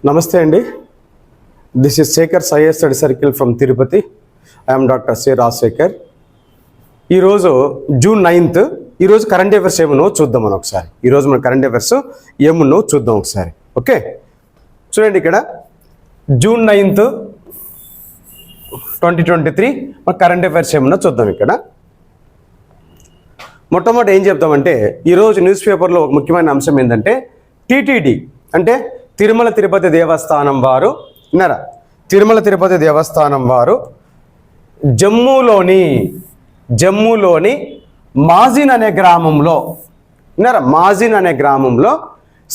నమస్తే అండి. This is Shekhar IAS study circle from Tirupati. I'm doctor C Rajasekhar. ఈరోజు జూన్ 9th. ఈరోజు కరెంట్ అఫైర్స్ ఏమున్నో చూద్దాం మనం ఒకసారి. ఈరోజు మన కరెంట్ అఫైర్స్ ఏమున్నో చూద్దాం ఒకసారి. ఓకే, చూడండి ఇక్కడ జూన్ 9th 2023 మన కరెంట్ అఫైర్స్ ఏమున్నో చూద్దాం. ఇక్కడ మొట్టమొదటి ఏం చెప్తామంటే, ఈరోజు న్యూస్ పేపర్లో ఒక ముఖ్యమైన అంశం ఏంటంటే టీటీడీ అంటే తిరుమల తిరుపతి దేవస్థానం వారు తిరుమల తిరుపతి దేవస్థానం వారు జమ్మూలోని మాజిన్ అనే గ్రామంలో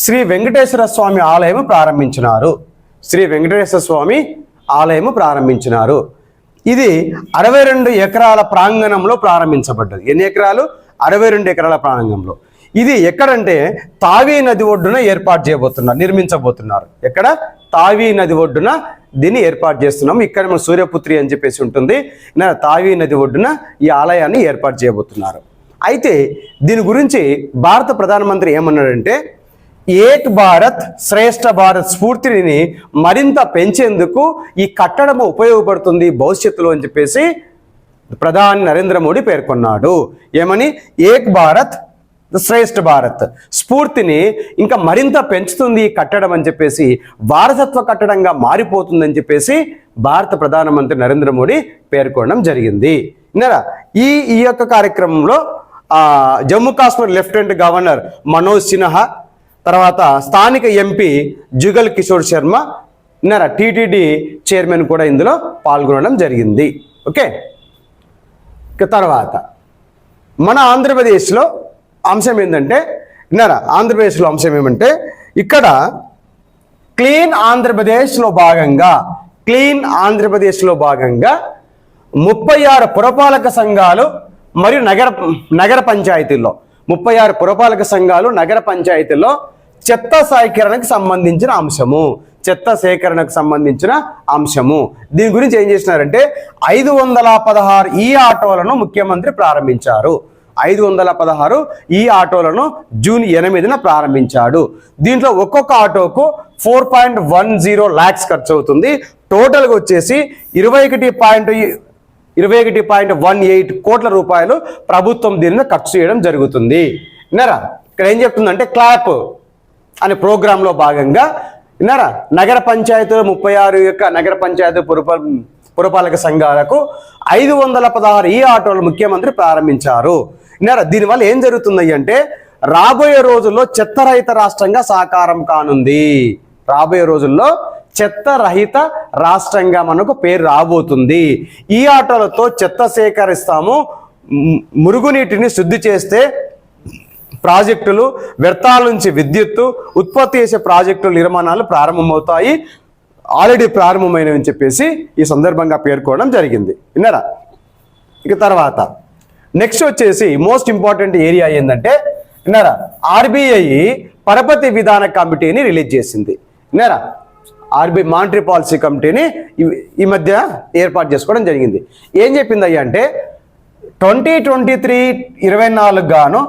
శ్రీ వెంకటేశ్వర స్వామి ఆలయం ప్రారంభించినారు. ఇది 62 ఎకరాల ప్రాంగణంలో ప్రారంభించబడ్డది. ఎన్ని ఎకరాలు? 62 ఎకరాల ప్రాంగణంలో. ఇది ఎక్కడంటే తావీ నది ఒడ్డున నిర్మించబోతున్నారు. ఎక్కడ? తావీ నది ఒడ్డున దీన్ని ఏర్పాటు చేస్తున్నాం. ఇక్కడ మన సూర్యపుత్రి అని చెప్పేసి ఉంటుంది. తావీ నది ఒడ్డున ఈ ఆలయాన్ని ఏర్పాటు చేయబోతున్నారు. అయితే దీని గురించి భారత ప్రధానమంత్రి ఏమన్నాడంటే, ఏక్ భారత్ శ్రేష్ఠ భారత్ స్ఫూర్తిని మరింత పెంచేందుకు ఈ కట్టడము ఉపయోగపడుతుంది భవిష్యత్తులో అని చెప్పేసి ప్రధాని నరేంద్ర మోడీ పేర్కొన్నాడు. ఏమని? ఏక్ భారత్ శ్రేష్ఠ భారత్ స్ఫూర్తిని ఇంకా మరింత పెంచుతుంది ఈ కట్టడం అని చెప్పేసి, వారసత్వ కట్టడంగా మారిపోతుందని చెప్పేసి భారత ప్రధానమంత్రి నరేంద్ర మోడీ పేర్కొనడం జరిగింది. ఈ యొక్క కార్యక్రమంలో జమ్మూ కాశ్మీర్ లెఫ్టినెంట్ గవర్నర్ మనోజ్ సిన్హా, తర్వాత స్థానిక MP Jugal Kishore Sharma, TTD chairman కూడా ఇందులో పాల్గొనడం జరిగింది. ఓకే, తర్వాత మన ఆంధ్రప్రదేశ్లో అంశం ఏంటంటే ఇక్కడ క్లీన్ ఆంధ్రప్రదేశ్లో భాగంగా 36 పురపాలక సంఘాలు మరియు నగర పంచాయతీల్లో 36 పురపాలక సంఘాలు నగర పంచాయతీల్లో చెత్త సేకరణకు సంబంధించిన అంశము. దీని గురించి ఏం చేసినారంటే 516 ఈ ఆటోలను ముఖ్యమంత్రి ప్రారంభించారు. 516 ఈ ఆటోలను జూన్ 8న ప్రారంభించాడు. దీంట్లో ఒక్కొక్క ఆటోకు 4.10 lakhs ఖర్చు అవుతుంది. టోటల్గా వచ్చేసి 21.18 కోట్ల రూపాయలు ప్రభుత్వం దీనిని ఖర్చు చేయడం జరుగుతుంది. ఇక్కడ ఏం చెప్తుందంటే, క్లాప్ అనే ప్రోగ్రాంలో భాగంగా నగర పంచాయతీలు 36 యొక్క నగర పంచాయతీ పురపాలక సంఘాలకు 516 ఈ ఆటోలు ముఖ్యమంత్రి ప్రారంభించారు. దీనివల్ల ఏం జరుగుతుంది అంటే, రాబోయే రోజుల్లో చెత్త రహిత రాష్ట్రంగా సాకారం కానుంది. చెత్త రహిత రాష్ట్రంగా మనకు పేరు రాబోతుంది. ఈ ఆటోలతో చెత్త సేకరిస్తాము, మురుగునీటిని శుద్ధి చేస్తే ప్రాజెక్టులు, వ్యర్థాల నుంచి విద్యుత్తు ఉత్పత్తి చేసే ప్రాజెక్టుల నిర్మాణాలు ప్రారంభమవుతాయి, ఆల్రెడీ ప్రారంభమైనవి చెప్పేసి ఈ సందర్భంగా పేర్కోవడం జరిగింది. ఇక తర్వాత నెక్స్ట్ వచ్చేసి మోస్ట్ ఇంపార్టెంట్ ఏరియా ఏంటంటే, ఆర్బీఐ పరపతి విధాన కమిటీని రిలీజ్ చేసింది. ఆర్బీఐ మానిటరీ పాలసీ కమిటీని ఈ మధ్య ఏర్పాటు చేసుకోవడం జరిగింది. ఏం చెప్పింది అంటే, 2023-24 గాను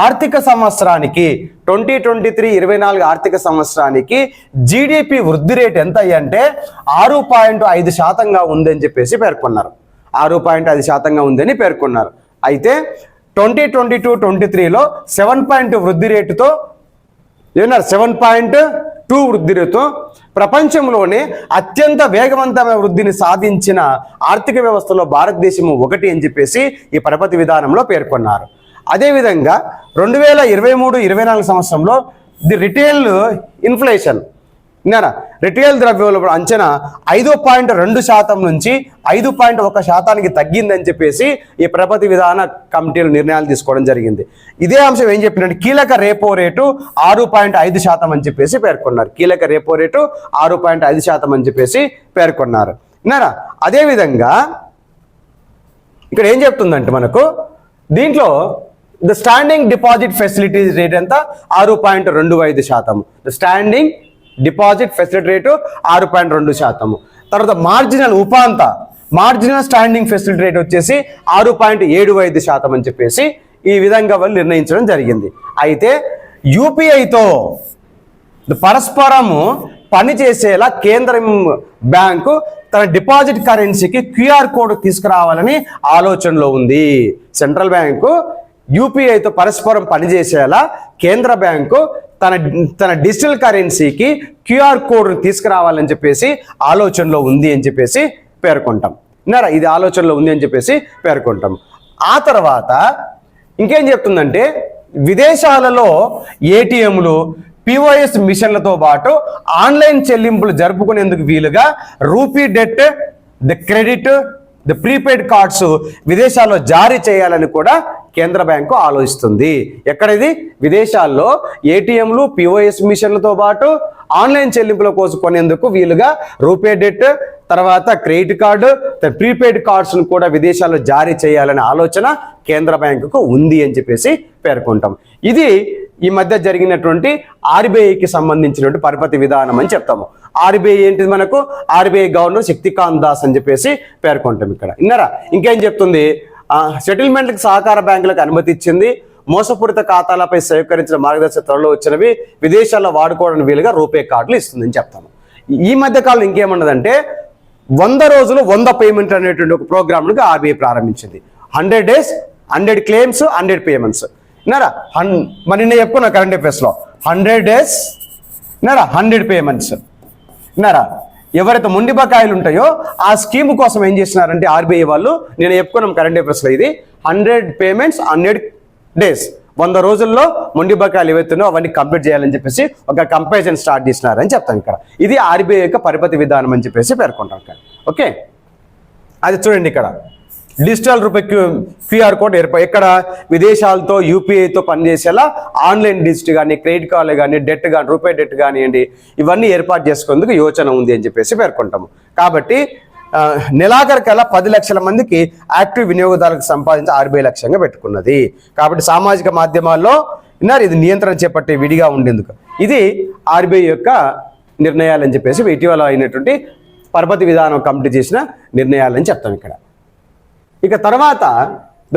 ఆర్థిక సంవత్సరానికి 2023-24 ఆర్థిక సంవత్సరానికి జీడిపి వృద్ధి రేట్ ఎంత అంటే 6.5% ఉందని చెప్పేసి పేర్కొన్నారు. 6.5% ఉందని పేర్కొన్నారు. అయితే 2022-23లో 7.2 వృద్ధి రేటుతో 7.2 వృద్ధి రేటుతో ప్రపంచంలోనే అత్యంత వేగవంతమైన వృద్ధిని సాధించిన ఆర్థిక వ్యవస్థలో భారతదేశము ఒకటి అని చెప్పేసి ఈ పరపతి విధానంలో పేర్కొన్నారు. అదేవిధంగా 2023-24 సంవత్సరంలో ది రిటైల్ ఇన్ఫ్లేషన్ రిటైల్ ద్రవ్యోల్బణం అంచనా 5.2% నుంచి 5.1% తగ్గిందని చెప్పేసి ఈ పరపతి విధాన కమిటీలు నిర్ణయాలు తీసుకోవడం జరిగింది. ఇదే అంశం ఏం చెప్పినట్టు, కీలక రెపో రేటు 6.5% అని చెప్పేసి పేర్కొన్నారు. కీలక రెపో రేటు 6.5% అని చెప్పేసి పేర్కొన్నారు. అదేవిధంగా ఇక్కడ ఏం చెప్తుందంటే మనకు దీంట్లో the standing deposit facility rate ఎంత? 6.25%. The standing deposit facility rate 6.2%. తర్వాత మార్జినల్ స్టాండింగ్ ఫెసిలిటీ రేట్ వచ్చేసి 6.75% అని చెప్పేసి ఈ విధంగా వాళ్ళు నిర్ణయించడం జరిగింది. అయితే యూపీఐతో పరస్పరము పనిచేసేలా కేంద్ర బ్యాంకు తన డిపాజిట్ కరెన్సీకి క్యూఆర్ కోడ్ తీసుకురావాలని ఆలోచనలో ఉంది. సెంట్రల్ బ్యాంకు యూపీఐతో పరస్పరం పనిచేసేలా కేంద్ర బ్యాంకు తన డిజిటల్ కరెన్సీకి క్యూఆర్ కోడ్ తీసుకురావాలని చెప్పేసి ఆలోచనలో ఉంది అని చెప్పేసి పేర్కొంటాం. ఇది ఆలోచనలో ఉంది అని చెప్పేసి పేర్కొంటాం. ఆ తర్వాత ఇంకేం చెప్తుందంటే విదేశాలలో ఏటీఎంలు పిఓఎస్ మిషన్లతో పాటు ఆన్లైన్ చెల్లింపులు జరుపుకునేందుకు వీలుగా rupee debt, the credit, the prepaid cards విదేశాల్లో జారీ చేయాలని కూడా కేంద్ర బ్యాంకు ఆలోచిస్తుంది. ఎక్కడిది? విదేశాల్లో ఏటీఎంలు పిఓఎస్ మిషన్లతో పాటు ఆన్లైన్ చెల్లింపుల కోసం కొనేందుకు వీలుగా రూపే డెట్, తర్వాత క్రెడిట్ కార్డు, ప్రీపెయిడ్ కార్డ్స్ను కూడా విదేశాల్లో జారీ చేయాలనే ఆలోచన కేంద్ర బ్యాంకుకు ఉంది అని చెప్పేసి పేర్కొంటాం. ఇది ఈ మధ్య జరిగినటువంటి ఆర్బీఐకి సంబంధించినటువంటి పరపతి విధానం అని చెప్తాము. ఆర్బీఐ ఏంటిది? మనకు ఆర్బీఐ గవర్నర్ శక్తికాంత్ దాస్ అని చెప్పేసి పేర్కొంటాం. ఇక్కడ ఇంకేం చెప్తుంది? సెటిల్మెంట్లకు సహకార బ్యాంకులకు అనుమతి ఇచ్చింది. మోసపూరిత ఖాతాలపై సేకరించిన మార్గదర్శకత్వంలో వచ్చినవి విదేశాల్లో వాడుకోవడానికి వీలుగా రూపే కార్డులు ఇస్తుందని చెప్తాము. ఈ మధ్య కాలంలో ఇంకేమన్నదంటే 100 రోజులు 100 పేమెంట్ అనేటువంటి ఒక ప్రోగ్రామ్ను ఆర్బీఐ ప్రారంభించింది. 100 days 100 claims 100 payments. మరి నేను చెప్పుకున్నా కరెంట్ అఫేర్స్లో 100 days 100 payments. ఎవరైతే మొండి బకాయిలు ఉంటాయో ఆ స్కీమ్ కోసం ఏం చేస్తున్నారంటే ఆర్బీఐ వాళ్ళు, నేను చెప్పుకున్నాం కరెంట్ అఫేర్స్లో, ఇది 100 payments 100 days, 100 రోజుల్లో మొండి బకాయిలు ఏవైతున్నాయో అవన్నీ కంప్లీట్ చేయాలని చెప్పేసి ఒక కంపారిజన్ స్టార్ట్ చేసినారని చెప్తాం. ఇక్కడ ఇది ఆర్బీఐ యొక్క పరపతి విధానం అని చెప్పేసి పేర్కొంటాం ఇక్కడ. ఓకే, అది చూడండి. ఇక్కడ డిజిటల్ రూపే క్యూఆర్ కోడ్ ఇక్కడ విదేశాలతో యూపీఐతో పనిచేసేలా ఆన్లైన్ డిజిట్ కానీ, క్రెడిట్ కార్డులు కానీ, డెట్ కానీ, రూపే డెట్ కానివ్వండి, ఇవన్నీ ఏర్పాటు చేసుకునేందుకు యోచన ఉంది అని చెప్పేసి పేర్కొంటాము. కాబట్టి నెలాఖరికల్లా 10 లక్షల మందికి యాక్టివ్ వినియోగదారులకు సంపాదించి ఆర్బీఐ లక్ష్యంగా పెట్టుకున్నది. కాబట్టి సామాజిక మాధ్యమాల్లో ఇది నియంత్రణ చేపట్టే విడిగా ఉండేందుకు ఇది ఆర్బీఐ యొక్క నిర్ణయాలని చెప్పేసి ఇటీవల అయినటువంటి పరపతి విధానం కమిటీ చేసిన నిర్ణయాలని చెప్తాం ఇక్కడ. ఇక తర్వాత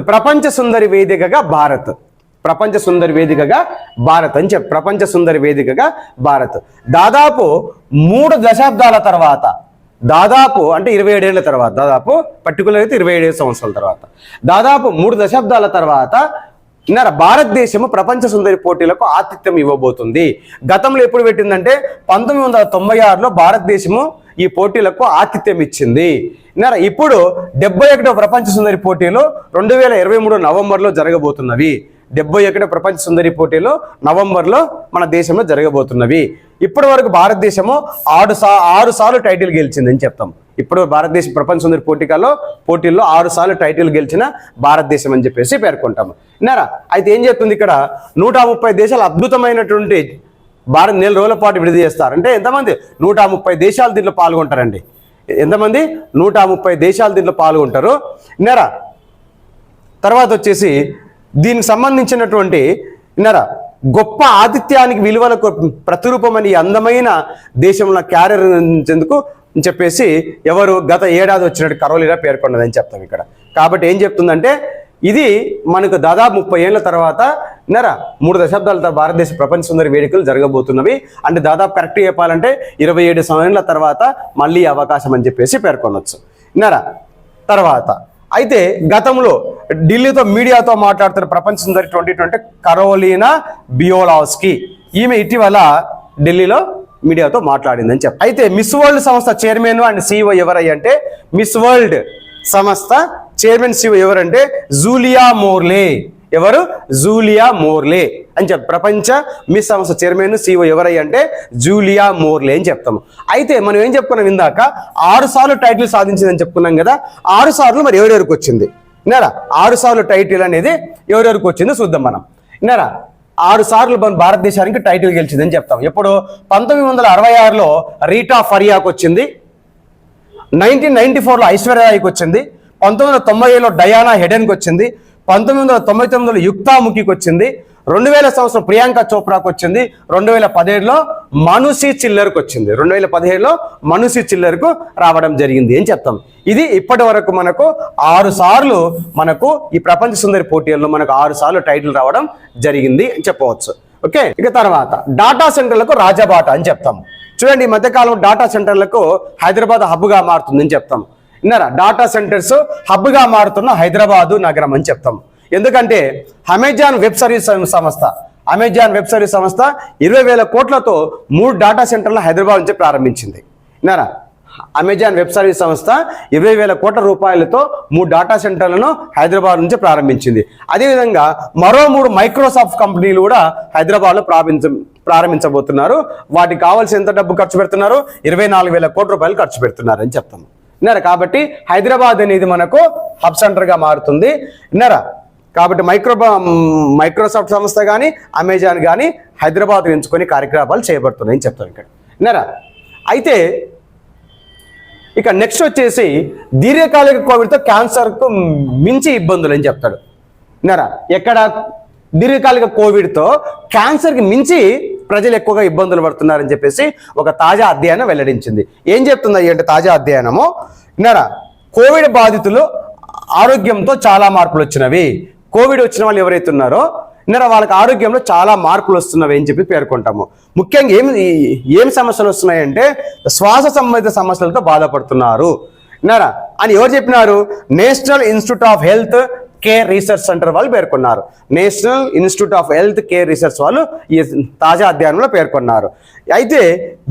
ప్రపంచ సుందరి వేదికగా భారత్, ప్రపంచ సుందరి వేదికగా భారత్ అని చెప్పి, ప్రపంచ సుందరి వేదికగా భారత్ దాదాపు 3 దశాబ్దాల తర్వాత, దాదాపు అంటే 27 ఏళ్ల తర్వాత, దాదాపు పర్టికులర్ అయితే 27 సంవత్సరాల తర్వాత, దాదాపు 3 దశాబ్దాల తర్వాత భారతదేశము ప్రపంచ సుందరి పోటీలకు ఆతిథ్యం ఇవ్వబోతుంది. గతంలో ఎప్పుడు పెట్టిందంటే 1996లో భారతదేశము ఈ పోటీలకు ఆతిథ్యం ఇచ్చింది. ఇప్పుడు 71వ ప్రపంచ సుందరి పోటీలు 2023 నవంబర్లో జరగబోతున్నవి. 71వ ప్రపంచ సుందరి పోటీలు నవంబర్లో మన దేశంలో జరగబోతున్నవి. ఇప్పటి వరకు భారతదేశము 6 సార్లు టైటిల్ గెలిచిందని చెప్తాం. ఇప్పుడు భారతదేశ ప్రపంచ సుందరి పోటీల్లో 6 సార్లు టైటిల్ గెలిచిన భారతదేశం అని చెప్పేసి పేర్కొంటాము. అయితే ఏం చెప్తుంది ఇక్కడ? 130 దేశాలు అద్భుతమైనటువంటి నెల రోజుల పాటు విడుదల చేస్తారు. అంటే ఎంతమంది? 130 దేశాలు దీంట్లో పాల్గొంటారండి. ఎంతమంది? 130 దేశాలు దీంట్లో పాల్గొంటారు. తర్వాత వచ్చేసి దీనికి సంబంధించినటువంటి గొప్ప ఆతిథ్యానికి విలువలకు ప్రతిరూపమని అందమైన దేశంలో క్యారియర్ చెందుకు చెప్పేసి ఎవరు గత ఏడాది వచ్చినట్టు కరోలినా పేర్కొన్నదని చెప్తాం ఇక్కడ. కాబట్టి ఏం చెప్తుందంటే ఇది మనకు దాదాపు 30 ఏళ్ల తర్వాత 3 దశాబ్దాల తర్వాత భారతదేశ ప్రపంచ సుందరి వేడుకలు జరగబోతున్నవి. అంటే దాదాపు కరెక్ట్ చెప్పాలంటే 27 సంవత్సరాల తర్వాత మళ్ళీ అవకాశం అని చెప్పేసి పేర్కొనవచ్చు. తర్వాత అయితే గతంలో ఢిల్లీతో మీడియాతో మాట్లాడుతున్న ప్రపంచ సుందరి 2020 కరోలినా బియోలావ్స్కీ, ఈమె ఇటీవల ఢిల్లీలో మీడియాతో మాట్లాడిందని చెప్పి. అయితే మిస్ వరల్డ్ సంస్థ చైర్మన్ అండ్ CEO ఎవరై అంటే, మిస్ వరల్డ్ సంస్థ చైర్మన్ CEO ఎవరంటే జూలియా మోర్లే. ఎవరు? జూలియా మోర్లే అని చెప్పి. ప్రపంచ మిస్ సంస్థ చైర్మన్ CEO ఎవరై అంటే జూలియా మోర్లే అని చెప్తాము. అయితే మనం ఏం చెప్పుకున్నాం ఇందాక, 6 సార్లు టైటిల్ సాధించిందని చెప్పుకున్నాం కదా. 6 సార్లు మరి ఎవరెవరికి వచ్చింది? 6 సార్లు టైటిల్ అనేది ఎవరెవరికి వచ్చిందో చూద్దాం మనం. 6 సార్లు మన భారతదేశానికి టైటిల్ గెలిచిందని చెప్తాం. ఎప్పుడు? 1966లో రీటా ఫరియాకు వచ్చింది, 1994లో ఐశ్వర్యరాయ్కి వచ్చింది, 1990లో డయానా హెడెన్కి వచ్చింది, 1999లో యుక్తాముఖికి వచ్చింది, 2000 సంవత్సరం ప్రియాంక చోప్రాకు వచ్చింది, 2017లో మనుషి చిల్లర్కు వచ్చింది, 2017లో మనుషి చిల్లర్కు రావడం జరిగింది అని చెప్తాం. ఇది ఇప్పటి వరకు మనకు 6 సార్లు మనకు ఈ ప్రపంచ సుందరి పోటీల్లో మనకు 6 సార్లు టైటిల్ రావడం జరిగింది అని చెప్పవచ్చు. ఓకే, ఇక తర్వాత డాటా సెంటర్లకు రాజబాట అని చెప్తాం. చూడండి, ఈ మధ్యకాలం డాటా సెంటర్లకు హైదరాబాద్ హబ్గా మారుతుందని చెప్తాం. విన్నారా? డాటా సెంటర్స్ హబ్గా మారుతున్న హైదరాబాదు నగరం అని చెప్తాం. ఎందుకంటే అమెజాన్ వెబ్ సర్వీస్ సంస్థ 20,000 కోట్లతో 3 డాటా సెంటర్లు హైదరాబాద్ నుంచి ప్రారంభించింది. విన్నారా? అమెజాన్ వెబ్ సర్వీస్ సంస్థ 20,000 కోట్ల రూపాయలతో 3 డాటా సెంటర్లను హైదరాబాద్ నుంచి ప్రారంభించింది. అదేవిధంగా మరో 3 మైక్రోసాఫ్ట్ కంపెనీలు కూడా హైదరాబాద్లో ప్రారంభించబోతున్నారు. వాటికి కావాల్సిన ఎంత డబ్బు ఖర్చు పెడుతున్నారు? 24,000 కోట్ల రూపాయలు ఖర్చు పెడుతున్నారు అని చెప్తాము. విన్నారా? కాబట్టి హైదరాబాద్ అనేది మనకు హబ్ సెంటర్గా మారుతుంది. విన్నారా? కాబట్టి మైక్రోసాఫ్ట్ సంస్థ కానీ అమెజాన్ కానీ హైదరాబాద్ ఎంచుకొని కార్యకలాపాలు చేయబడుతున్నాయని చెప్తాను ఇక్కడ. విన్నారా? అయితే ఇక నెక్స్ట్ వచ్చేసి దీర్ఘకాలిక కోవిడ్తో క్యాన్సర్కు మించి ఇబ్బందులు అని చెప్తాడు. విన్నారా? ఎక్కడ దీర్ఘకాలిక కోవిడ్తో క్యాన్సర్కి మించి ప్రజలు ఎక్కువగా ఇబ్బందులు పడుతున్నారని చెప్పేసి ఒక తాజా అధ్యయనం వెల్లడించింది. ఏం చెప్తుంది అంటే తాజా అధ్యయనము, విన్నారా? కోవిడ్ బాధితులు ఆరోగ్యంతో చాలా మార్పులు వచ్చినవి. కోవిడ్ వచ్చిన వాళ్ళు ఎవరైతే ఉన్నారో విన్నారా, వాళ్ళకి ఆరోగ్యంలో చాలా మార్పులు వస్తున్నవి అని చెప్పి పేర్కొంటాము. ముఖ్యంగా ఏం సమస్యలు వస్తున్నాయంటే శ్వాస సంబంధిత సమస్యలతో బాధపడుతున్నారు. విన్నారా? అని ఎవరు చెప్పినారు? National institute of health care research centre వాళ్ళు పేర్కొన్నారు. National institute of health care research వాళ్ళు ఈ తాజా అధ్యయనంలో పేర్కొన్నారు. అయితే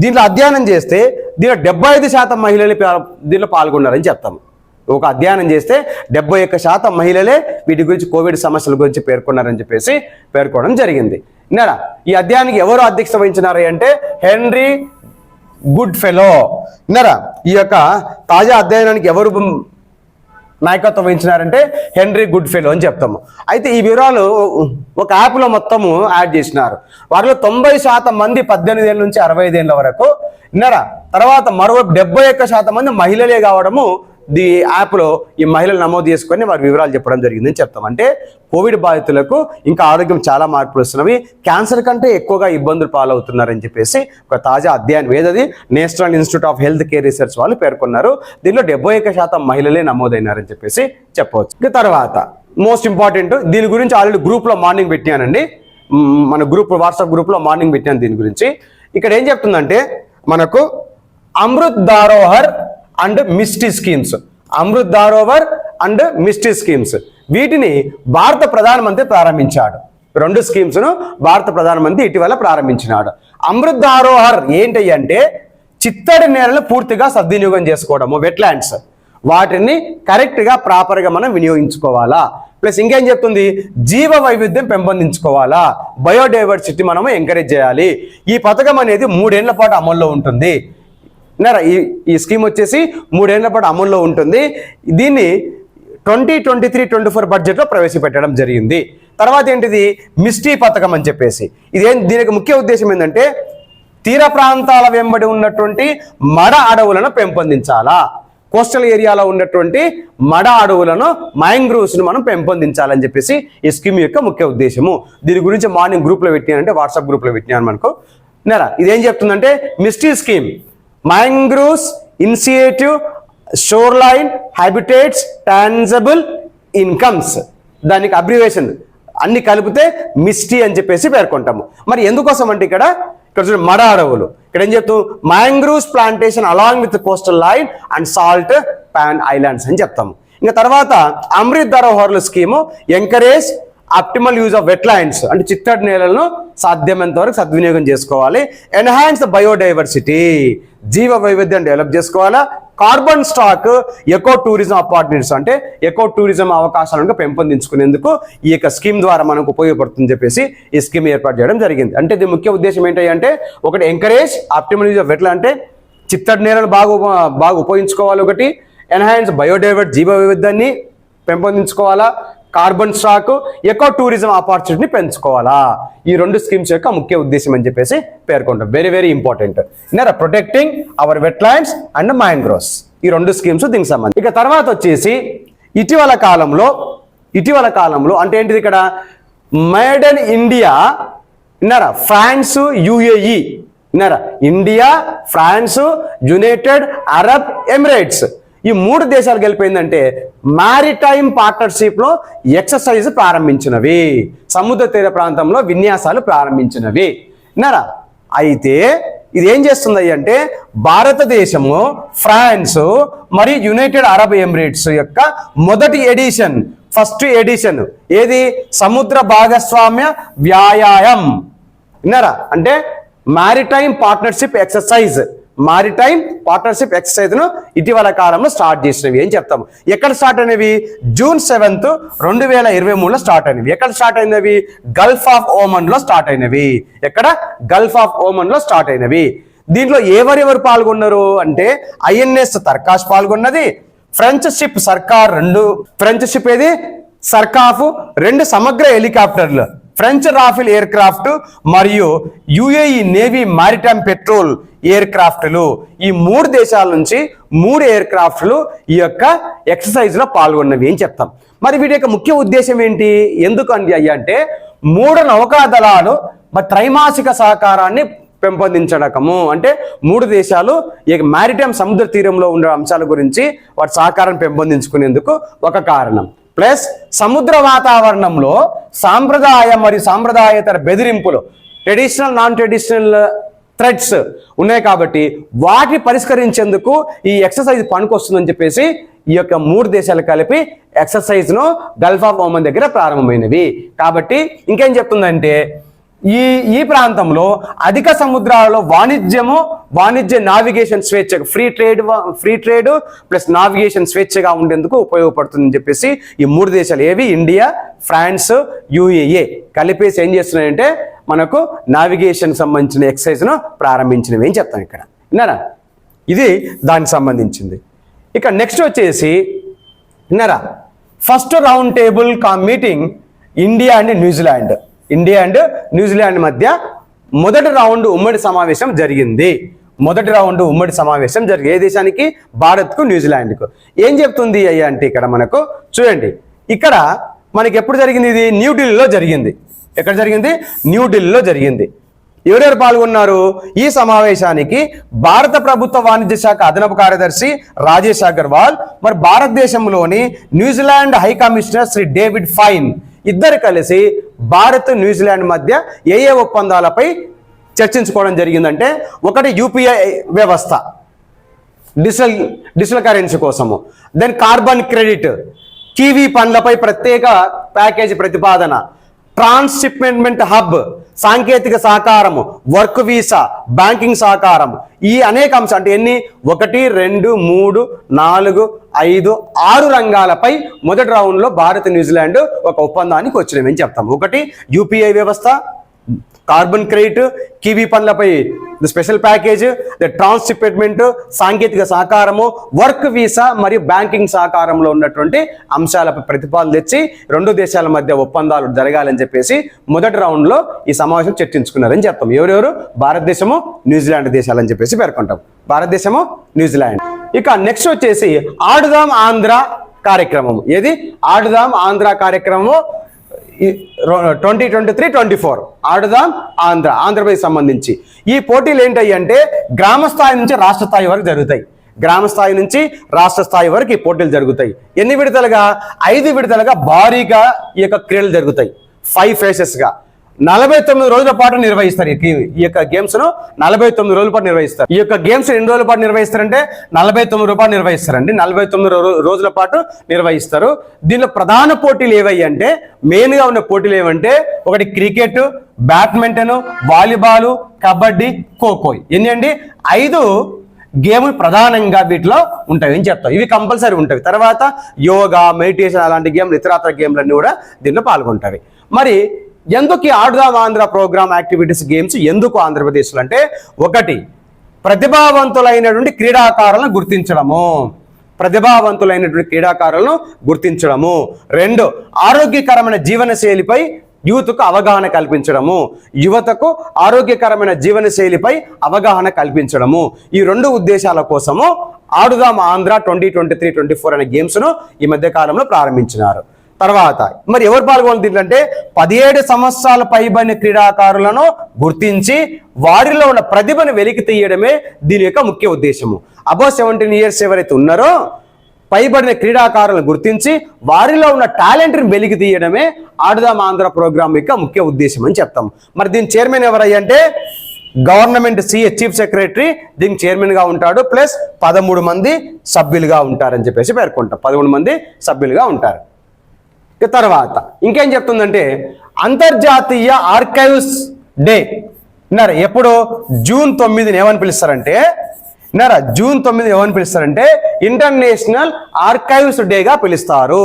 దీంట్లో అధ్యయనం చేస్తే దీంట్లో 75% మహిళలు దీంట్లో పాల్గొన్నారని చెప్తాము. ఒక అధ్యయనం చేస్తే 71% మహిళలే వీటి గురించి కోవిడ్ సమస్యల గురించి పేర్కొన్నారని చెప్పేసి పేర్కొనడం జరిగింది. విన్నారా? ఈ అధ్యయనానికి ఎవరు అధ్యక్షత వహించినారు అంటే హెన్రీ గుడ్ ఫెలో. విన్నారా? ఈ యొక్క తాజా అధ్యయనానికి ఎవరు నాయకత్వం వహించినారంటే హెన్రీ గుడ్ ఫెలో అని చెప్తాము. అయితే ఈ వివరాలు ఒక యాప్లో మొత్తము యాడ్ చేసినారు. వారిలో 90% మంది 18 ఏళ్ళ నుంచి 65 ఏళ్ళ వరకు. విన్నారా? తర్వాత మరోవైపు 71% మంది మహిళలే కావడము ది యాప్లో ఈ మహిళలు నమోదు చేసుకొని వారి వివరాలు చెప్పడం జరిగిందని చెప్తాం. అంటే కోవిడ్ బాధితులకు ఇంకా ఆరోగ్యం చాలా మార్పులు వస్తున్నవి, క్యాన్సర్ కంటే ఎక్కువగా ఇబ్బందులు పాలవుతున్నారని చెప్పేసి ఒక తాజా అధ్యయనం ఏదది national institute of health care research వాళ్ళు పేర్కొన్నారు. దీనిలో 71% మహిళలే నమోదైనారని చెప్పేసి చెప్పవచ్చు. ఇక తర్వాత మోస్ట్ ఇంపార్టెంట్, దీని గురించి ఆల్రెడీ గ్రూప్లో మార్నింగ్ పెట్టానండి. మన వాట్సాప్ గ్రూప్లో మార్నింగ్ పెట్టాను దీని గురించి. ఇక్కడ ఏం చెప్తుందంటే మనకు Amrit Dharohar and MISHTI schemes, Amrit Dharohar and MISHTI schemes వీటిని భారత ప్రధానమంత్రి ప్రారంభించాడు. 2 స్కీమ్స్ను భారత ప్రధానమంత్రి ఇటీవల ప్రారంభించినాడు. అమృత్ ధారోహర్ ఏంటి అంటే చిత్తడి నేలను పూర్తిగా సద్వినియోగం చేసుకోవడము, వెట్లాండ్స్ వాటిని కరెక్ట్గా ప్రాపర్గా మనం వినియోగించుకోవాలా. ప్లస్ ఇంకేం చెప్తుంది? జీవ వైవిధ్యం పెంపొందించుకోవాలా, బయోడైవర్సిటీ మనము ఎంకరేజ్ చేయాలి. ఈ పథకం అనేది 3 ఏళ్ల పాటు అమల్లో ఉంటుంది. ఈ స్కీమ్ వచ్చేసి 3 ఏళ్ల పాటు అమల్లో ఉంటుంది. దీన్ని 2023-24 బడ్జెట్లో ప్రవేశపెట్టడం జరిగింది. తర్వాత ఏంటిది? మిస్టీ పథకం అని చెప్పేసి దీనికి ముఖ్య ఉద్దేశం ఏంటంటే తీర ప్రాంతాల వెంబడి ఉన్నటువంటి మడ అడవులను పెంపొందించాలా, కోస్టల్ ఏరియాలో ఉన్నటువంటి మడ అడవులను మ్యాంగ్రూవ్స్ను మనం పెంపొందించాలని చెప్పేసి ఈ స్కీమ్ యొక్క ముఖ్య ఉద్దేశము. దీని గురించి మార్నింగ్ గ్రూప్లో పెట్టినానంటే వాట్సాప్ గ్రూప్లో పెట్టినాను మనకు. ఇదేం చెప్తుందంటే MISHTI scheme mangroves initiative shoreline habitats tangible incomes, దానికి అబ్రివేషన్ అన్ని కలిపితే మిస్టీ అని చెప్పేసి పేర్కొంటాము. మరి ఎందుకోసం అంటే ఇక్కడ మడ అడవులు, ఇక్కడ ఏం చెప్తాం? Mangroves plantation along with coastal line and salt pan islands అని చెప్తాము. ఇంకా తర్వాత అమృత్ ధారోహర్ల scheme encourage optimal use of wetlands, అంటే చిత్తడి నేలలను సాధ్యమైనంత వరకు సద్వినియోగం చేసుకోవాలి. ఎన్హాన్స్ ద బయోడైవర్సిటీ, జీవ వైవిధ్యం డెవలప్ చేసుకోవాలా. Carbon stock eco tourism opportunities, అంటే ఎకో టూరిజం అవకాశాలను పెంపొందించుకునేందుకు ఈ యొక్క స్కీమ్ ద్వారా మనకు ఉపయోగపడుతుందని చెప్పేసి ఈ స్కీమ్ ఏర్పాటు చేయడం జరిగింది. అంటే దీని ముఖ్య ఉద్దేశం ఏంటంటే ఒకటి ఎంకరేజ్ ఆప్టిమల్ యూజ్ ఆఫ్ వెట్లా, అంటే చిత్తడి నేలను బాగా ఉపయోగించుకోవాలి. ఒకటి ఎన్హాన్స్ బయోడైవర్సిటీ, జీవ వైవిధ్యాన్ని పెంపొందించుకోవాలా. కార్బన్ స్టాక్ ఎకో టూరిజం ఆపర్చునిటీని పెంచుకోవాలా. ఈ 2 స్కీమ్స్ యొక్క ముఖ్య ఉద్దేశం అని చెప్పేసి పేర్కొంటాం. Very very important. Protecting our wetlands and mangroves, ఈ 2 స్కీమ్స్ దీనికి సంబంధించి. ఇక తర్వాత వచ్చేసి ఇటీవల కాలంలో అంటే ఏంటిది ఇక్కడ made in India, France UAE, India France United Arab Emirates ఈ 3 దేశాలు గెలిపోయిందంటే మారిటైమ్ పార్ట్నర్షిప్లో ఎక్సర్సైజ్ ప్రారంభించినవి, సముద్ర తీర ప్రాంతంలో విన్యాసాలు ప్రారంభించినవి. అయితే ఇది ఏం చేస్తుంది అంటే భారతదేశము, ఫ్రాన్స్ మరియు యునైటెడ్ అరబ్ ఎమిరేట్స్ యొక్క మొదటి ఎడిషన్, ఫస్ట్ ఎడిషన్ ఏది, సముద్ర భాగస్వామ్య వ్యాయామం. విన్నారా? అంటే maritime partnership exercise, maritime partnership exercise ను ఇటీవల కాలంలో స్టార్ట్ చేసినవి అని చెప్తాము. ఎక్కడ స్టార్ట్ అయినవి? June 7, 2023లో స్టార్ట్ అయినవి. ఎక్కడ స్టార్ట్ అయినవి? గల్ఫ్ ఆఫ్ ఓమన్ లో స్టార్ట్ అయినవి. ఎక్కడ? గల్ఫ్ ఆఫ్ ఓమన్ లో స్టార్ట్ అయినవి. దీంట్లో ఎవరెవరు పాల్గొన్నారు అంటే INS తర్కాష్ పాల్గొన్నది, French ship Surcouf 2, French ship ఏది, సర్కాఫ్ 2 సమగ్ర హెలికాప్టర్లు, ఫ్రెంచ్ రాఫెల్ ఎయిర్ క్రాఫ్ట్ మరియు UAE నేవీ మారిటైమ్ పెట్రోల్ ఎయిర్ క్రాఫ్ట్లు. ఈ 3 దేశాల నుంచి 3 ఎయిర్ క్రాఫ్ట్లు ఈ యొక్క ఎక్సర్సైజ్ లో పాల్గొన్నవి అని చెప్తాం. మరి వీటి యొక్క ముఖ్య ఉద్దేశం ఏంటి, ఎందుకు అంటే 3 నౌకాదళాలు త్రైమాసిక సహకారాన్ని పెంపొందించడము. అంటే 3 దేశాలు ఈ మారిటైమ్ సముద్ర తీరంలో ఉండే అంశాల గురించి వాటి సహకారాన్ని పెంపొందించుకునేందుకు ఒక కారణం. ప్లస్ సముద్ర వాతావరణంలో సాంప్రదాయ మరియు సాంప్రదాయేతర బెదిరింపులు, ట్రెడిషనల్ నాన్ ట్రెడిషనల్ థ్రెట్స్ ఉన్నాయి కాబట్టి వాటిని పరిష్కరించేందుకు ఈ ఎక్సర్సైజ్ పనికొస్తుందని చెప్పేసి ఈ యొక్క 3 దేశాలు కలిపి ఎక్సర్సైజ్ ను గల్ఫ్ ఆఫ్ ఓమన్ దగ్గర ప్రారంభమైనవి. కాబట్టి ఇంకేం చెప్తుందంటే ఈ ప్రాంతంలో అధిక సముద్రాలలో వాణిజ్య నావిగేషన్ స్వేచ్ఛ, ఫ్రీ ట్రేడ్ ప్లస్ నావిగేషన్ స్వేచ్ఛగా ఉండేందుకు ఉపయోగపడుతుందని చెప్పేసి ఈ 3 దేశాలు ఏవి, ఇండియా, ఫ్రాన్స్, UAE కలిపేసి ఏం చేస్తున్నాయంటే మనకు నావిగేషన్ సంబంధించిన ఎక్సర్సైజ్ను ప్రారంభించినవి అని చెప్తాం ఇక్కడ. విన్నారా? ఇది దానికి సంబంధించింది. ఇక నెక్స్ట్ వచ్చేసి విన్నారా, first round table meeting India and New Zealand మధ్య మొదటి రౌండ్ ఉమ్మడి సమావేశం జరిగింది. ఏ దేశానికి? భారత్కు, న్యూజిలాండ్కు. ఏం చెప్తుంది అయ్యా అంటే ఇక్కడ మనకు చూడండి, ఇక్కడ మనకి ఎప్పుడు జరిగింది? ఇది న్యూఢిల్లీలో జరిగింది. ఎక్కడ జరిగింది? న్యూఢిల్లీలో జరిగింది. ఎవరెవరు పాల్గొన్నారు ఈ సమావేశానికి? భారత ప్రభుత్వ వాణిజ్య శాఖ అదనపు కార్యదర్శి రాజేష్ అగర్వాల్, మరి భారతదేశంలోని New Zealand high commissioner Shri David Fine ఇద్దరు కలిసి భారత్, న్యూజిలాండ్ మధ్య ఏ ఒప్పందాలపై చర్చించుకోవడం జరిగిందంటే, ఒకటి UPI వ్యవస్థ, డిజిటల్ కరెన్సీ కోసము, దెన్ కార్బన్ క్రెడిట్, కివీ పండ్లపై ప్రత్యేక ప్యాకేజీ ప్రతిపాదన, ట్రాన్స్షిప్మెంట్ హబ్, సాంకేతిక సహకారము, వర్క్ వీసా, బ్యాంకింగ్ సహకారం, ఈ అనేక అంశాలు అంటే ఎన్ని? 1, 2, 3, 4, 5, 6 రంగాలపై మొదటి రౌండ్లో భారత్, న్యూజిలాండ్ ఒక ఒప్పందానికి వచ్చినవి చెప్తాం. ఒకటి UPI వ్యవస్థ, కార్బన్ క్రెడిట్, కివీ పండ్లపై స్పెషల్ ప్యాకేజ్, ట్రాన్స్షిప్మెంట్, సాంకేతిక సహకారము, వర్క్ వీసా మరియు బ్యాంకింగ్ సహకారంలో ఉన్నటువంటి అంశాలపై ప్రతిపాదనలు తెచ్చి 2 దేశాల మధ్య ఒప్పందాలు జరగాలని చెప్పేసి మొదటి రౌండ్లో ఈ సమావేశం చర్చించుకున్నారని చెప్తాం. ఎవరెవరు? భారతదేశము, న్యూజిలాండ్ దేశాలని చెప్పేసి పేర్కొంటాం. భారతదేశము, న్యూజిలాండ్. ఇక నెక్స్ట్ వచ్చేసి ఆడుదాం ఆంధ్ర కార్యక్రమం. ఏది? ఆడుదాం ఆంధ్ర కార్యక్రమము 2023-24 ఆడుదాం ఆంధ్రప్రదేశ్ సంబంధించి. ఈ పోటీలు ఏంటి అంటే గ్రామ స్థాయి నుంచి రాష్ట్ర స్థాయి వరకు జరుగుతాయి. గ్రామ స్థాయి నుంచి రాష్ట్ర స్థాయి వరకు ఈ పోటీలు జరుగుతాయి. ఎన్ని విడతలుగా? 5 విడతలుగా భారీగా ఈ యొక్క క్రీడలు జరుగుతాయి. 5 ఫేసెస్ గా 49 రోజుల పాటు నిర్వహిస్తారు. ఈ యొక్క గేమ్స్ ను 49 రోజుల పాటు నిర్వహిస్తారు. ఈ యొక్క గేమ్స్ ఎన్ని రోజుల పాటు నిర్వహిస్తారంటే 49 రోజుల పాటు నిర్వహిస్తారండి. 49 రోజుల పాటు నిర్వహిస్తారు. దీనిలో ప్రధాన పోటీలు ఏవై అంటే, మెయిన్ గా ఉన్న పోటీలు ఏమంటే, ఒకటి cricket, badminton, volleyball, kabaddi, kho kho. ఎన్ని అండి? 5 గేమ్ ప్రధానంగా వీటిలో ఉంటాయి అని చెప్తాం. ఇవి కంపల్సరీ ఉంటాయి. తర్వాత యోగా, మెడిటేషన్ అలాంటి గేమ్లు, ఇతరత్ర గేమ్లన్నీ కూడా దీనిలో పాల్గొంటాయి. మరి ఎందుకు ఆడుదాం ఆంధ్ర ప్రోగ్రామ్ యాక్టివిటీస్ గేమ్స్ ఎందుకు ఆంధ్రప్రదేశ్లో అంటే, ఒకటి ప్రతిభావంతులైనటువంటి క్రీడాకారులను గుర్తించడము, 2 ఆరోగ్యకరమైన జీవనశైలిపై యువతకు అవగాహన కల్పించడము. ఈ 2 ఉద్దేశాల కోసము ఆడుదాం ఆంధ్ర 2023-24 అనే గేమ్స్ ను ఈ మధ్య కాలంలో ప్రారంభించినారు. తర్వాత మరి ఎవరు పాల్గొంటుందంటే 17 సంవత్సరాల పైబడిన క్రీడాకారులను గుర్తించి వారిలో ఉన్న ప్రతిభను వెలికి తీయడమే దీని యొక్క ముఖ్య ఉద్దేశము. అబౌవ్ 17 years ఎవరైతే ఉన్నారో పైబడిన క్రీడాకారులను గుర్తించి వారిలో ఉన్న టాలెంట్ని వెలికి తీయడమే ఆడుదాం ఆంధ్ర ప్రోగ్రామ్ యొక్క ముఖ్య ఉద్దేశం అని చెప్తాం. మరి దీని చైర్మన్ ఎవరయ్యంటే గవర్నమెంట్ సిఏ చీఫ్ సెక్రటరీ దీనికి చైర్మన్గా ఉంటాడు, ప్లస్ 13 మంది సభ్యులుగా ఉంటారని చెప్పేసి పేర్కొంటాం. 13 మంది సభ్యులుగా ఉంటారు. ఇక తర్వాత ఇంకేం చెప్తుందంటే అంతర్జాతీయ ఆర్కైవ్స్ డే విన్నారా ఎప్పుడు జూన్ 9ని ఏమని పిలుస్తారంటే విన్నారా జూన్ 9 ఏమని పిలుస్తారంటే ఇంటర్నేషనల్ ఆర్కైవ్స్ డేగా పిలుస్తారు.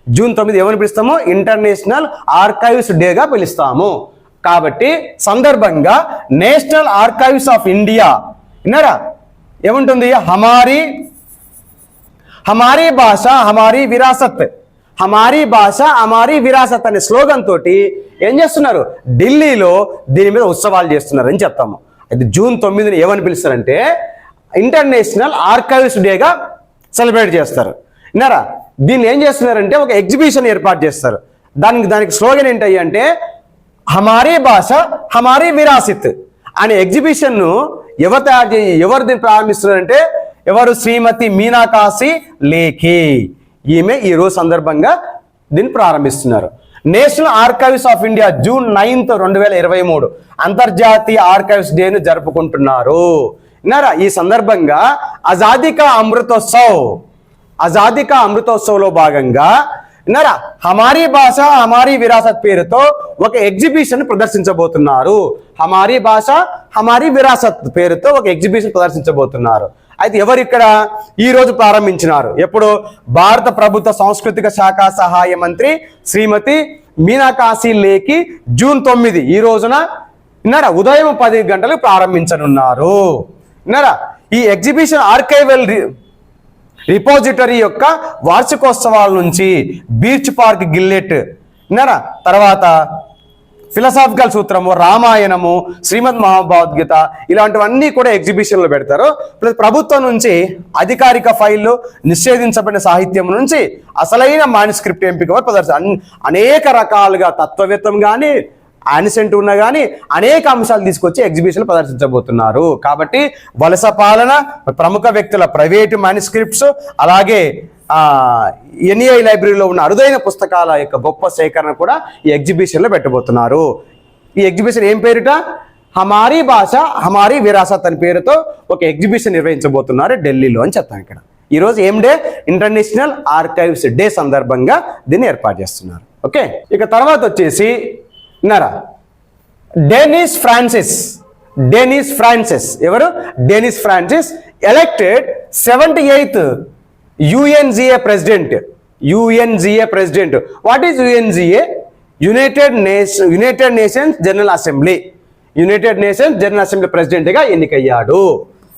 జూన్ 9 ఏమని పిలుస్తాము? ఇంటర్నేషనల్ ఆర్కైవ్స్ డేగా పిలుస్తాము. కాబట్టి సందర్భంగా నేషనల్ ఆర్కైవ్స్ ఆఫ్ ఇండియా విన్నారా ఏముంటుంది? హమారీ భాష హమారీ విరాసత్, హమారీ భాష హమారీ విరాసత్ అనే స్లోగన్ తోటి ఏం చేస్తున్నారు? ఢిల్లీలో దీని మీద ఉత్సవాలు చేస్తున్నారు అని చెప్తాము. అయితే జూన్ 9ని ఏమని పిలుస్తారంటే ఇంటర్నేషనల్ ఆర్కైవ్స్ డేగా సెలబ్రేట్ చేస్తారు. విన్నారా దీన్ని ఏం చేస్తున్నారంటే ఒక ఎగ్జిబిషన్ ఏర్పాటు చేస్తారు. దానికి స్లోగన్ ఏంటి అంటే హమారీ భాష హమారీ విరాసత్ అనే ఎగ్జిబిషన్ను ఎవరు దీన్ని ప్రారంభిస్తున్నారంటే ఎవరు? శ్రీమతి మీనాకాశి లేఖి. ఈమె ఈ రోజు సందర్భంగా దీన్ని ప్రారంభిస్తున్నారు. National archives of India June 9, 2023 అంతర్జాతీయ ఆర్కైవ్స్ డేను జరుపుకుంటున్నారు. విన్నారా ఈ సందర్భంగా ఆజాదీ కా అమృతోత్సవ్లో భాగంగా విన్నారా హమారీ భాష హమారీ విరాసత్ పేరుతో ఒక ఎగ్జిబిషన్ ప్రదర్శించబోతున్నారు. హమారీ భాష హమారీ విరాసత్ పేరుతో ఒక ఎగ్జిబిషన్ ప్రదర్శించబోతున్నారు. అయితే ఎవరు ఇక్కడ ఈ రోజు ప్రారంభించినారు? ఎప్పుడు? భారత ప్రభుత్వ సాంస్కృతిక శాఖ సహాయ మంత్రి శ్రీమతి మీనాకాశి లేఖి జూన్ 9 ఈ రోజున విన్నారా ఉదయం 10 గంటలకు ప్రారంభించనున్నారు. విన్నారా ఈ ఎగ్జిబిషన్ ఆర్కైవల్ రిపోజిటరీ యొక్క వార్షికోత్సవాల నుంచి బీచ్ పార్క్ గిల్లెట్ విన్నారా తర్వాత ఫిలసాఫికల్ సూత్రము, రామాయణము, శ్రీమద్ మహాభగవద్గీత ఇలాంటివన్నీ కూడా ఎగ్జిబిషన్లో పెడతారు. ప్లస్ ప్రభుత్వం నుంచి అధికారిక ఫైళ్ళు, నిషేధించబడిన సాహిత్యం నుంచి అసలైన మాన్యుస్క్రిప్ట్ ఎంపిక ప్రదర్శన అనేక రకాలుగా తత్వవేత్తం కానీ యాన్సెంట్ ఉన్నా కానీ అనేక అంశాలు తీసుకొచ్చి ఎగ్జిబిషన్ ప్రదర్శించబోతున్నారు. కాబట్టి వలస పాలన, ప్రముఖ వ్యక్తుల ప్రైవేటు మాన్యుస్క్రిప్ట్స్, అలాగే ఎన్ఈఐ లైబ్రరీలో ఉన్న అరుదైన పుస్తకాల యొక్క గొప్ప సేకరణ కూడా ఈ ఎగ్జిబిషన్లో పెట్టబోతున్నారు. ఈ ఎగ్జిబిషన్ ఏం పేరిట? హమారీ భాష హమారీ విరాసత్ అని పేరుతో ఒక ఎగ్జిబిషన్ నిర్వహించబోతున్నారు ఢిల్లీలో అని చెప్తాను. ఇక్కడ ఈరోజు ఏం డే? ఇంటర్నేషనల్ ఆర్కైవ్స్ డే సందర్భంగా దీన్ని ఏర్పాటు చేస్తున్నారు. ఓకే, ఇక తర్వాత వచ్చేసి విన్నారా డెనిస్ ఫ్రాన్సిస్ ఎవరు? Dennis Francis elected 78th UNGA president. What is UNGA? United nations general assembly. United nations general assembly ప్రెసిడెంట్గా ఎన్నికయ్యాడు.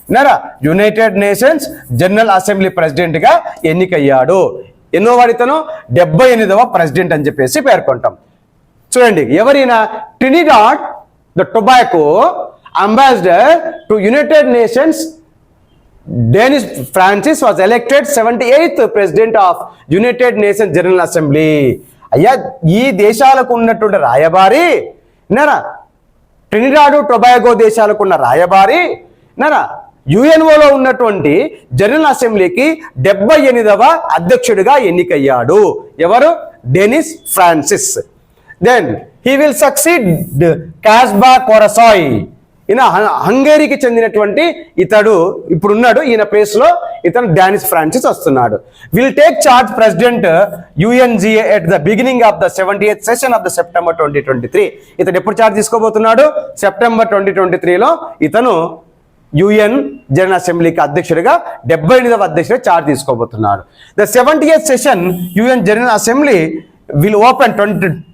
విన్నారా యునైటెడ్ నేషన్స్ జనరల్ అసెంబ్లీ ప్రెసిడెంట్గా ఎన్నికయ్యాడు. ఎన్నో వాడితను? 78వ ప్రెసిడెంట్ అని చెప్పేసి పేర్కొంటాం. చూడండి ఎవరైనా Trinidad the tobacco ambassador to United nations Denis Francis was elected 78th president of United nations general assembly. అయ్యా ఈ దేశాలకు ఉన్నటువంటి రాయబారి విన్నారా ట్రినిడాడు టొబాగో దేశాలకు ఉన్న రాయబారి విన్నారా యుఎన్ఓలో ఉన్నటువంటి జనరల్ అసెంబ్లీకి 78వ అధ్యక్షుడిగా ఎన్నికయ్యాడు. ఎవరు? Dennis Francis. Then he will succeed Csaba Korosi. ఈయన హంగేరీకి చెందినటువంటి ఇతడు ఇప్పుడున్నాడు. ఈయన ప్లేస్ లో ఇతను డెనిస్ ఫ్రాన్సిస్ వస్తున్నాడు. Will take charge president UNGA at the beginning of the 78th session of the September 2023. ఇతను ఎప్పుడు చార్జ్ తీసుకోబోతున్నాడు? సెప్టెంబర్ 2023లో ఇతను UN జనరల్ అసెంబ్లీకి అధ్యక్షుడిగా 78వ అధ్యక్షుడిగా చార్జ్ తీసుకోబోతున్నాడు. The 70th session UN general assembly will open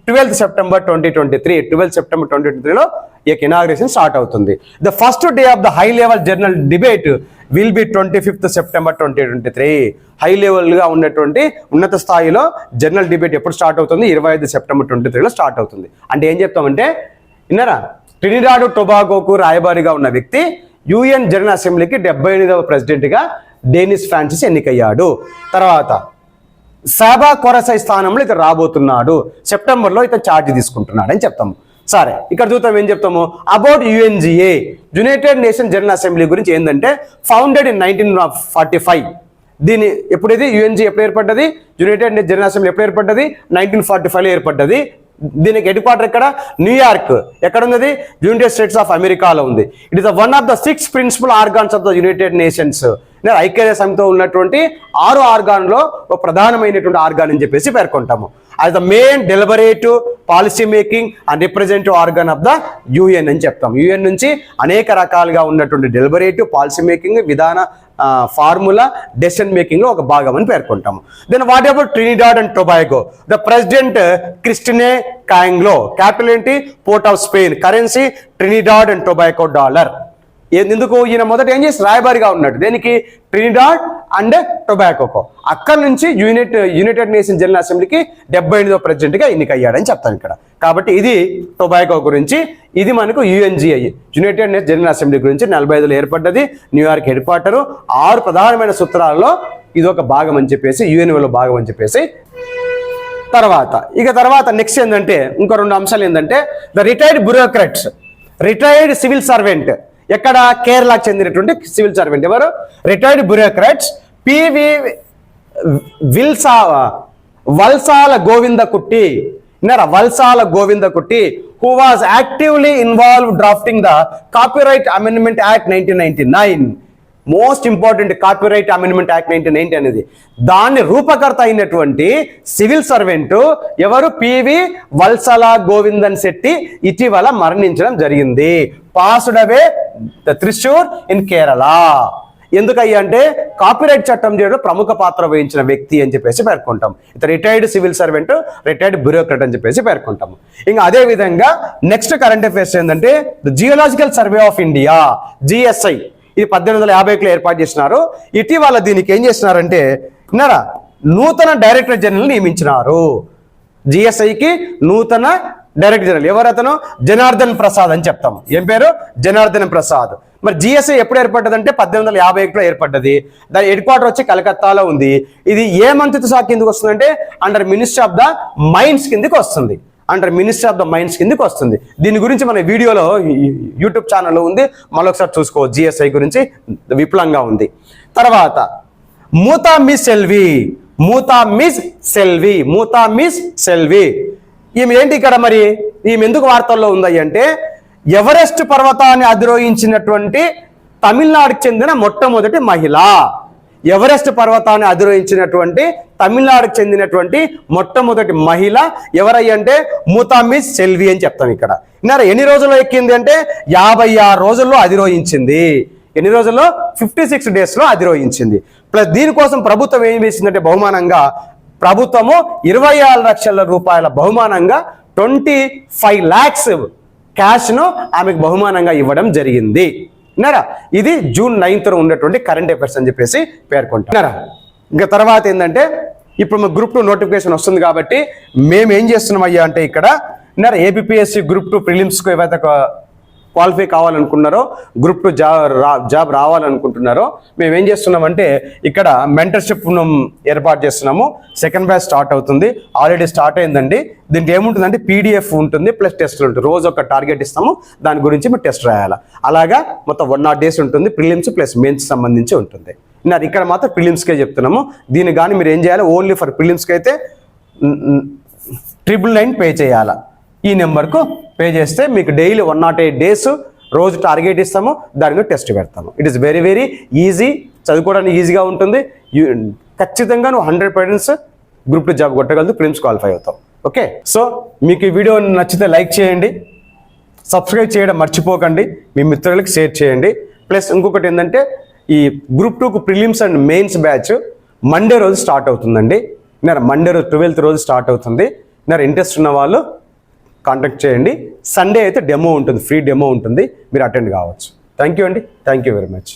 12th September 2023. 12th September 2023లో ఈ ఇనాగ్రేషన్ స్టార్ట్ అవుతుంది. The first day of the high level general debate will be 25th September 2023. High లెవెల్గా ఉన్నటువంటి ఉన్నత స్థాయిలో జనరల్ డిబేట్ ఎప్పుడు start అవుతుంది? 25th September 2023లో start అవుతుంది. అంటే ఏం చెప్తామంటే విన్నారా ట్రినిడాడ్ టొబాగోకు రాయబారిగా ఉన్న వ్యక్తి UN జనరల్ అసెంబ్లీకి 78వ ప్రెసిడెంట్గా డెనిస్ ఫ్రాన్సిస్ ఎన్నికయ్యాడు. తర్వాత సాబా కొరసై స్థానంలో ఇతను రాబోతున్నాడు. సెప్టెంబర్లో ఇతను ఛార్జ్ తీసుకుంటున్నాడు అని చెప్తాము. సరే ఇక్కడ చూద్దాం ఏం చెప్తాము about UNGA United nation general assembly గురించి. ఏంటంటే ఫౌండెడ్ ఇన్ 1945. దీని ఎప్పుడైతే UNGA ఎప్పుడు ఏర్పడ్డది? యునైటెడ్ నేషన్ జనరల్ అసెంబ్లీ ఎప్పుడు ఏర్పడ్డది? 1945లో ఏర్పడ్డది. దీనికి హెడ్ క్వార్టర్ ఎక్కడ? న్యూయార్క్. ఎక్కడ ఉంది? యునైటెడ్ స్టేట్స్ ఆఫ్ అమెరికాలో ఉంది. It is one of the 6 principal organs of the United Nations. ఐక్యరాజ్య సమితితో ఉన్నటువంటి 6 ఆర్గాన్లో ఒక ప్రధానమైనటువంటి ఆర్గాన్ అని చెప్పేసి పేర్కొంటాము. as the main deliberative policy making and representative organ of the UN అని చెప్తాం. UN నుంచి అనేక రకాలుగా ఉన్నటువంటి డెలిబరేటివ్ పాలసీ మేకింగ్ విధాన ఫార్ములా డెసిషన్ మేకింగ్ లో ఒక భాగం అని పేర్కొంటాము. Then what about Trinidad and Tobago? The president Christine Kangaloo, capital ఏంటి? Port of Spain, currency Trinidad and Tobago dollar. ఎందుకు? ఈయన మొదట ఏం చేసి రాయబారిగా ఉన్నాడు దేనికి? ట్రినిడాడ్ అండ్ టొబాకోకో. అక్కడి నుంచి యునైటెడ్ నేషన్ జనరల్ అసెంబ్లీకి 78వ ప్రెసిడెంట్గా ఎన్నికయ్యాడని చెప్తాను ఇక్కడ. కాబట్టి ఇది టొబాకో గురించి. ఇది మనకు యుఎన్జిఐ, యునైటెడ్ నేషన్ జనరల్ అసెంబ్లీ గురించి 45లో ఏర్పడ్డది. New York head quarter. 6 ప్రధానమైన సూత్రాలలో ఇది ఒక భాగం అని చెప్పేసి, యుఎన్ఓలో భాగం అని చెప్పేసి. తర్వాత నెక్స్ట్ ఏంటంటే ఇంకో 2 అంశాలు ఏంటంటే the retired bureaucrats, retired civil servant. ఎక్కడ? కేరళకు చెందినటువంటి సివిల్ సర్వెంట్. ఎవరు? Retired bureaucrats PV Valsala Govindakutty. Valsala Govindakutty who was actively involved drafting the Copyright Amendment Act 1999. Most important copyright amendment act 1990 అనేది. దాన్ని రూపకర్త అయినటువంటి సివిల్ సర్వెంట్ ఎవరు? పివి వల్సల గోవిందన్ శెట్టి ఇటీవల మరణించడం జరిగింది. Passed away the Thrissur in Kerala. ఎందుకయ్యా అంటే కాపీరైట్ చట్టం చేయడం ప్రముఖ పాత్ర వహించిన వ్యక్తి అని చెప్పేసి పేర్కొంటాం. ఇతను retired civil servant, retired bureaucrat అని చెప్పేసి పేర్కొంటాము. ఇంకా అదే విధంగా నెక్స్ట్ కరెంట్ అఫైర్స్ ఏంటంటే the geological survey of India, GSI. ఇది 1851లో ఏర్పాటు చేసినారు. ఇటీవల దీనికి ఏం చేసినారంటే నూతన డైరెక్టర్ జనరల్ నియమించినారు. జిఎస్ఐకి నూతన డైరెక్టర్ జనరల్. ఎవరు అతను? జనార్దన్ ప్రసాద్ అని చెప్తాం. ఏం పేరు? జనార్దన్ ప్రసాద్. మరి జిఎస్ఐ ఎప్పుడు ఏర్పడ్డదంటే 1851లో ఏర్పడ్డది. దాని హెడ్ క్వార్టర్ వచ్చి కలకత్తాలో ఉంది. ఇది ఏ మంత్రిత్వ శాఖ కిందకి వస్తుందంటే under ministry of the mines కిందకి వస్తుంది. Under ministry of the mines కిందకి వస్తుంది. దీని గురించి మన వీడియోలో యూట్యూబ్ ఛానల్లో ఉంది, మళ్ళొకసారి చూసుకోవచ్చు. జిఎస్ఐ గురించి విపులంగా ఉంది. తర్వాత మూతా మిస్ సెల్వి. ఈమె ఏంటి ఇక్కడ? మరి ఈమె ఎందుకు వార్తల్లో ఉంది అంటే ఎవరెస్ట్ పర్వతాన్ని అధిరోహించినటువంటి తమిళనాడుకు చెందిన మొట్టమొదటి మహిళ. ఎవరెస్ట్ పర్వతాన్ని అధిరోహించినటువంటి తమిళనాడుకు చెందినటువంటి మొట్టమొదటి మహిళ ఎవరయ్యంటే మూతా మిస్ సెల్వి అని చెప్తాం ఇక్కడ. ఎన్ని రోజుల్లో ఎక్కింది అంటే 56 రోజుల్లో అధిరోహించింది. ఎన్ని రోజుల్లో? 56 డేస్లో అధిరోహించింది. ప్లస్ దీనికోసం ప్రభుత్వం ఏం వేసిందంటే బహుమానంగా ప్రభుత్వము 26 లక్షల రూపాయల బహుమానంగా 25 lakhs క్యాష్ను ఆమెకు బహుమానంగా ఇవ్వడం జరిగింది. ఇది జూన్ 9th ఉన్నటువంటి కరెంట్ అఫైర్స్ అని చెప్పేసి పేర్కొంటారు. ఇంకా తర్వాత ఏంటంటే ఇప్పుడు మా గ్రూప్ 2 నోటిఫికేషన్ వస్తుంది కాబట్టి మేము ఏం చేస్తున్నాం అయ్యా అంటే ఇక్కడ ఏపీఎస్సి గ్రూప్ 2 ప్రిలిమ్స్కు ఏవైతే క్వాలిఫై కావాలనుకున్నారో, గ్రూప్ 2 జాబ్ రావాలనుకుంటున్నారో మేము ఏం చేస్తున్నామంటే ఇక్కడ మెంటర్షిప్ ఏర్పాటు చేస్తున్నాము. 2nd బ్యాచ్ స్టార్ట్ అవుతుంది. ఆల్రెడీ స్టార్ట్ అయిందండి. దీంట్లో ఏముంటుందంటే పీడిఎఫ్ ఉంటుంది ప్లస్ టెస్ట్లు ఉంటుంది. రోజు ఒక టార్గెట్ ఇస్తాము, దాని గురించి మీరు టెస్ట్ రాయాలి. అలాగా మొత్తం 100 days ఉంటుంది. ప్రిలిమ్స్ ప్లస్ మెయిన్స్ సంబంధించి ఉంటుంది. ఇక్కడ మాత్రం ప్రిలిమ్స్కే చెప్తున్నాము. దీన్ని కానీ మీరు ఏం చేయాలి? ఓన్లీ ఫర్ ప్రిలిమ్స్కి అయితే 999 పే చేయాలా. ఈ నెంబర్కు పే చేస్తే మీకు డైలీ 108 days రోజు టార్గెట్ ఇస్తాము, దాని మీద టెస్ట్ పెడతాము. It is very very easy. చదువుకోవడానికి ఈజీగా ఉంటుంది. ఖచ్చితంగా నువ్వు 100% గ్రూప్ 2 జాబ్ కొట్టగలదు, ప్రిలిమ్స్ క్వాలిఫై అవుతావు. ఓకే, సో మీకు ఈ వీడియో నచ్చితే లైక్ చేయండి, సబ్స్క్రైబ్ చేయడం మర్చిపోకండి, మీ మిత్రులకు షేర్ చేయండి. ప్లస్ ఇంకొకటి ఏంటంటే ఈ గ్రూప్ 2కు prelims and mains batch Monday రోజు స్టార్ట్ అవుతుందండి. మండే రోజు 12th రోజు స్టార్ట్ అవుతుంది. ఇంట్రెస్ట్ ఉన్న వాళ్ళు కాంటాక్ట్ చేయండి. సండే అయితే డెమో ఉంటుంది, ఫ్రీ డెమో ఉంటుంది, మీరు అటెండ్ కావచ్చు. థ్యాంక్ యూ అండి. Thank you very much.